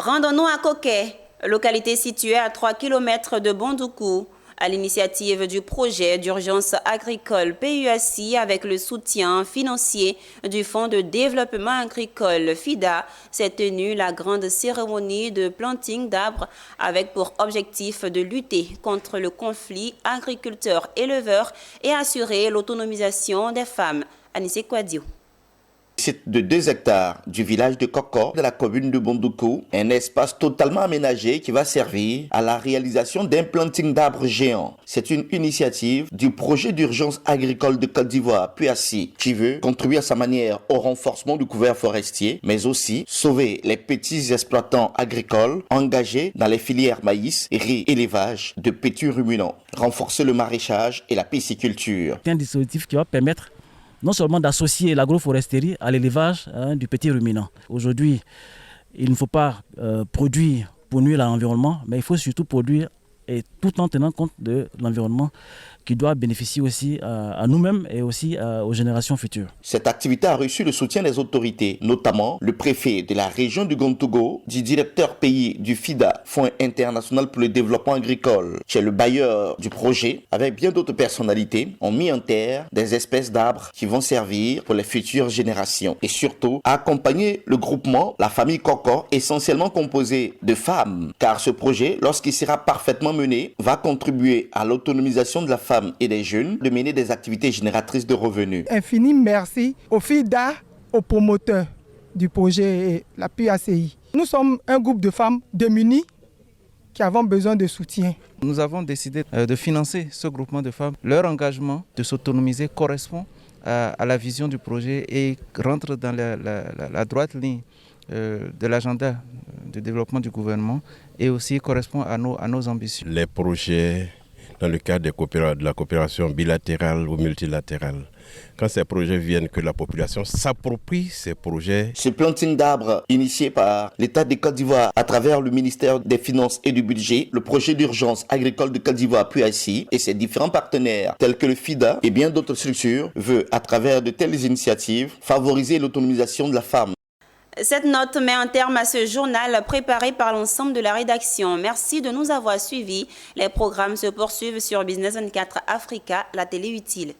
Rendons-nous à Coquet, localité située à 3 km de Bondoukou, à l'initiative du projet d'urgence agricole PUACI avec le soutien financier du Fonds de développement agricole FIDA, s'est tenue la grande cérémonie de planting d'arbres avec pour objectif de lutter contre le conflit agriculteurs-éleveurs et assurer l'autonomisation des femmes. Anissé Kouadio. Site de 2 hectares du village de Kokor de la commune de Bondoukou, un espace totalement aménagé qui va servir à la réalisation d'un planting d'arbres géants. C'est une initiative du projet d'urgence agricole de Côte d'Ivoire, PUACI, qui veut contribuer à sa manière au renforcement du couvert forestier, mais aussi sauver les petits exploitants agricoles engagés dans les filières maïs, riz, élevage de petits ruminants, renforcer le maraîchage et la pisciculture. C'est un dispositif qui va permettre non seulement d'associer l'agroforesterie à l'élevage du petit ruminant. Aujourd'hui, il ne faut pas produire pour nuire à l'environnement, mais il faut surtout produire et tout en tenant compte de l'environnement qui doit bénéficier aussi à nous-mêmes et aussi aux générations futures. Cette activité a reçu le soutien des autorités, notamment le préfet de la région du Gontogo, du directeur pays du FIDA, Fonds international pour le développement agricole, qui est le bailleur du projet, avec bien d'autres personnalités, ont mis en terre des espèces d'arbres qui vont servir pour les futures générations. Et surtout, accompagner le groupement, la famille Kokor, essentiellement composée de femmes, car ce projet, lorsqu'il sera parfaitement mené, va contribuer à l'autonomisation de la femme et des jeunes de mener des activités génératrices de revenus. Infini merci au FIDA, aux promoteurs du projet, la PUACI. Nous sommes un groupe de femmes démunies qui avons besoin de soutien. Nous avons décidé de financer ce groupement de femmes. Leur engagement de s'autonomiser correspond à la vision du projet et rentre dans la droite ligne de l'agenda de développement du gouvernement et aussi correspond à nos ambitions. Les projets dans le cadre de la coopération bilatérale ou multilatérale. Quand ces projets viennent, que la population s'approprie ces projets. Ce planting d'arbres initié par l'État de Côte d'Ivoire à travers le ministère des Finances et du Budget, le projet d'urgence agricole de Côte d'Ivoire PUACI et ses différents partenaires tels que le FIDA et bien d'autres structures veut, à travers de telles initiatives, favoriser l'autonomisation de la femme. Cette note met un terme à ce journal préparé par l'ensemble de la rédaction. Merci de nous avoir suivis. Les programmes se poursuivent sur Business 24 Africa, la télé utile.